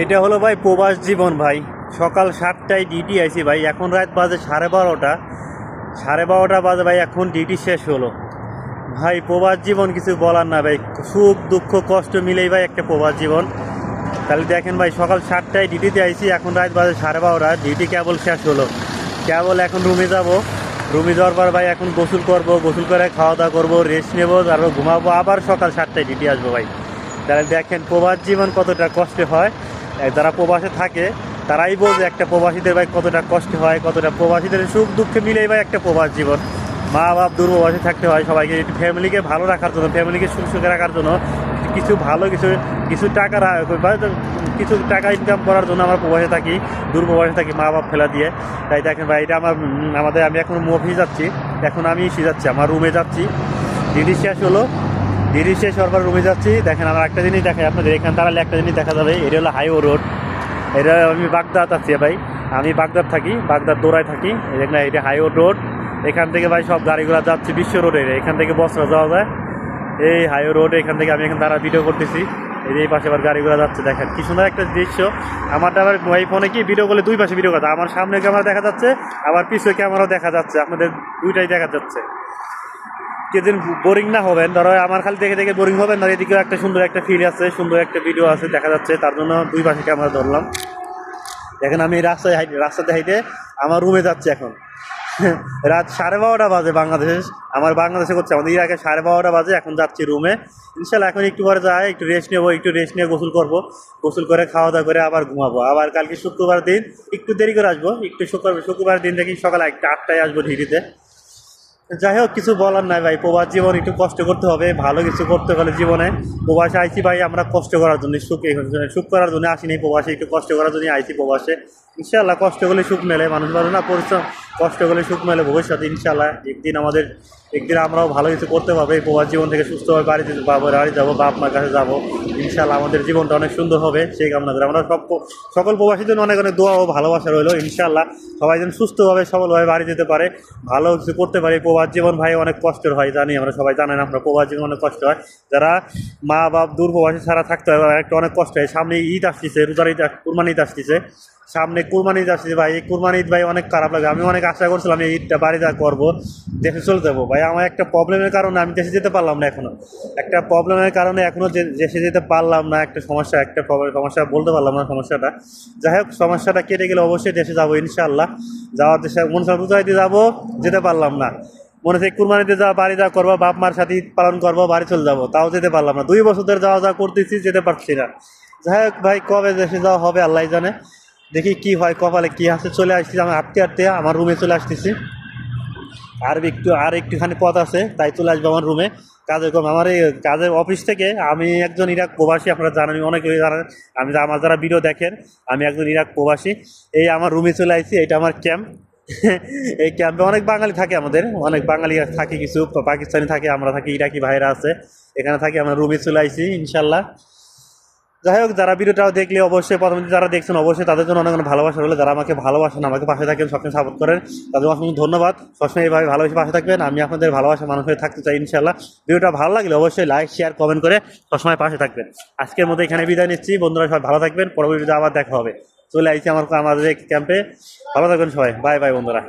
এটা হলো ভাই প্রবাস জীবন ভাই। সকাল 7টায় ডিউটি আইছি ভাই, এখন রাত বাজে 12:30। 12:30 বাজে ভাই, এখন ডিউটি শেষ হলো। ভাই প্রবাস জীবন কিছু বলার না ভাই, সুখ দুঃখ কষ্ট মিলেই ভাই একটা প্রবাস জীবন। তাহলে দেখেন ভাই, সকাল 7টায় ডিউটিতে আইছি, এখন রাত বাজে 12:30, ডিউটি কেবল শেষ হলো। কেবল এখন রুমে যাব। রুমে যাওয়ার পর ভাই এখন গোসল করব, গোসল করে খাওয়া দাওয়া করবো, রেস্ট নেবো, তারপর ঘুমাবো, আবার সকাল 7টায় ডিউটি আসবো ভাই। তাহলে দেখেন প্রবাস জীবন কতটা কষ্ট হয়। যারা প্রবাসে থাকে তারাই বোঝে একটা প্রবাসীদের ভাই কতটা কষ্ট হয়, কতটা প্রবাসীদের সুখ দুঃখে মিলেই ভাই একটা প্রবাস জীবন। মা বাপ দূর প্রবাসে থাকতে হয় সবাইকে, একটু ফ্যামিলিকে ভালো রাখার জন্য, ফ্যামিলিকে সুখে রাখার জন্য কিছু ভালো কিছু টাকা কিছু টাকা ইনকাম করার জন্য আমরা প্রবাসে থাকি, দূর প্রবাসে থাকি মা বাপ ফেলা দিয়ে। তাই দেখেন ভাই, এটা আমি এখন অফিস যাচ্ছি, এখন আমি যাচ্ছি আমার রুমে যাচ্ছি। ডিউটি শেষ হলো, ডিউটি শেষ হওয়ার পর রুমে যাচ্ছি। দেখেন আমার একটা জিনিস দেখাই আপনাদের, এখান দাঁড়ালে একটা জিনিস দেখা যাবে, এটা হলো হাইওয়ে রোড। এটা আমি বাগদাদ আছি ভাই, আমি বাগদাদ থাকি, বাগদাদ দৌড়ায় থাকি। দেখেন এটা হাইওয়ে রোড, এখান থেকে ভাই সব গাড়িগুলো যাচ্ছে বিশ্ব রোডে, এখান থেকে বসরা যাওয়া যায়। এই হাইওয়ে রোড, এখান থেকে আমি এখন দাঁড়া ভিডিও করতেছি। এই পাশে আবার গাড়িগুলো যাচ্ছে, দেখেন কি সুন্দর একটা দৃশ্য। আমারটা আবার মোবাইল ফোনে কি ভিডিও করলে দুই পাশে ভিডিও কথা, আমার সামনে ক্যামেরা দেখা যাচ্ছে, আবার পিছনে ক্যামেরাও দেখা যাচ্ছে, আপনাদের দুইটাই দেখা যাচ্ছে। যেদিন বোরিং না হবেন, ধরো আমার খালি দেখে দেখে বোরিং হবেন না, এদিকেও একটা সুন্দর একটা ফিল আছে, সুন্দর একটা ভিডিও আছে দেখা যাচ্ছে, তার জন্য দুই পাশে ক্যামেরা ধরলাম। দেখেন আমি রাস্তাতে হাইটে আমার রুমে যাচ্ছি এখন। রাত 12:30 বাজে আমার বাংলাদেশে করছে, আমাদের ইরাকে 12:30 বাজে, এখন যাচ্ছি রুমে। ইনশাল্লাহ এখন একটু পরে যাই, একটু রেস্ট নেবো, একটু রেস্ট নিয়ে গোসল করবো, গোসল করে খাওয়া দাওয়া করে আবার ঘুমাবো। আবার কালকে শুক্রবার দিন একটু দেরি করে আসবো, একটু শুক্রবার দিন দেখি সকাল 8টায় আসবো ডিউটিতে। যাই হোক, কিছু বলার নাই ভাই, প্রবাস জীবন একটু কষ্ট করতে হবে, ভালো কিছু করতে হলে জীবনে। প্রবাসে আইছি ভাই আমরা কষ্ট করার জন্য, সুখ করার জন্য আসিনি প্রবাসে, একটু কষ্ট করার জন্য আইছি প্রবাসে। ইনশাল্লাহ কষ্ট করলে সুখ মেলে, মানুষ বলে না পরিশ্রম, কষ্ট করলে সুখ মেলে ভবিষ্যতে। ইনশাল্লাহ একদিন আমরাও ভালো কিছু করতে পারবো, এই প্রবাস জীবন থেকে সুস্থভাবে বাড়িতে বাড়ি যাবো, বাপ মার কাছে যাবো। ইনশাল্লাহ আমাদের জীবনটা অনেক সুন্দর হবে, সেই কামনা করে আমরা সকল প্রবাসীদের জন্য অনেক অনেক দোয়া ও ভালোবাসা রইলো। ইনশাল্লাহ সবাই যেন সুস্থভাবে সবলভাবে বাড়ি যেতে পারে, ভালো কিছু করতে পারে। প্রবাস জীবন ভাই অনেক কষ্টের হয়, জানি আমরা, সবাই জানেন আমরা, প্রবাস জীবন অনেক কষ্ট হয়। যারা মা বাপ দূর প্রবাসী ছাড়া থাকতে হয় একটা অনেক কষ্ট হয়। সামনে ঈদ আসতেছে, রোজার ঈদ, কুরবানি ঈদ আসতেছে, সামনে কুরবানি ঈদ আসতেছে ভাই। এই কুরবানি ঈদ ভাই অনেক খারাপ লাগে, আমি অনেক আশা করছিলাম এই ঈদটা বাড়িতে করবো, দেশে চলে যাবো ভাই। আমার একটা প্রবলেমের কারণে আমি দেশে যেতে পারলাম না এখনো, একটা প্রবলেমের কারণে এখনো দেশে যেতে পারলাম না, একটা সমস্যা বলতে পারলাম না সমস্যাটা। যাই হোক, সমস্যাটা কেটে গেলে অবশ্যই দেশে যাবো ইনশাআল্লাহ। যাওয়ার দেশে মনে হয় রোজা ঈদে যাবো, যেতে পারলাম না। মনে হচ্ছে কুরবানিতে বাড়ি যাওয়া করবো, বাপ মার সাথে ঈদ পালন করবো, বাড়ি চলে যাবো, তাও যেতে পারলাম না। 2 বছর ধরে যাওয়া করতেছি, যেতে পারছি না। যাই হোক ভাই, কবে দেশে যাওয়া হবে আল্লাহ জানে, দেখি কি হয়, কপালে কি আছে। চলে আসতেছি আমি হাঁটতে হাঁটতে আমার রুমে চলে আসতেছি, আর একটুখানি পথ আছে, তাই চলে আসবো আমার রুমে। আমার এই কাজের অফিস থেকে আমি একজন ইরাক প্রবাসী, আপনারা জানেন, অনেকে জানেন, আমার যারা ভিডিও দেখেন, আমি একজন ইরাক প্রবাসী। এই আমার রুমে চলে আসছি, এটা আমার ক্যাম্প। এই ক্যাম্পে অনেক বাঙালি থাকে, আমাদের অনেক বাঙালি থাকে, কিছু পাকিস্তানি থাকে, আমরা থাকি, ইরাকি ভাইরা আছে, এখানে থাকি। আমরা রুমে চলে আসছি ইনশাল্লাহ। যাই হোক, যারা ভিডিওটাও দেখলে অবশ্যই, প্রথমে যারা দেখছেন অবশ্যই তাদের জন্য অনেক অনেক ভালোবাসা রইলো। যারা আমাকে ভালোবাসেন, আমাকে পাশে থাকেন, সবসময় সাপোর্ট করেন, তাদের অসংখ্য ধন্যবাদ। সবসময় এইভাবে ভালোবেসে পাশে থাকবেন, আমি আপনাদের ভালোবাসা মানুষ হয়ে থাকতে চাই ইনশাল্লাহ। ভিডিওটা ভালো লাগলে অবশ্যই লাইক শেয়ার কমেন্ট করে সবসময় পাশে থাকবেন। আজকের মতো এখানে বিদায় নিচ্ছি, বন্ধুরা সবাই ভালো থাকবেন, পরবর্তীতে আবার দেখা হবে। চলে আসছি আমাদের ক্যাম্পে, ভালো থাকবেন সবাই, বাই বাই বন্ধুরা।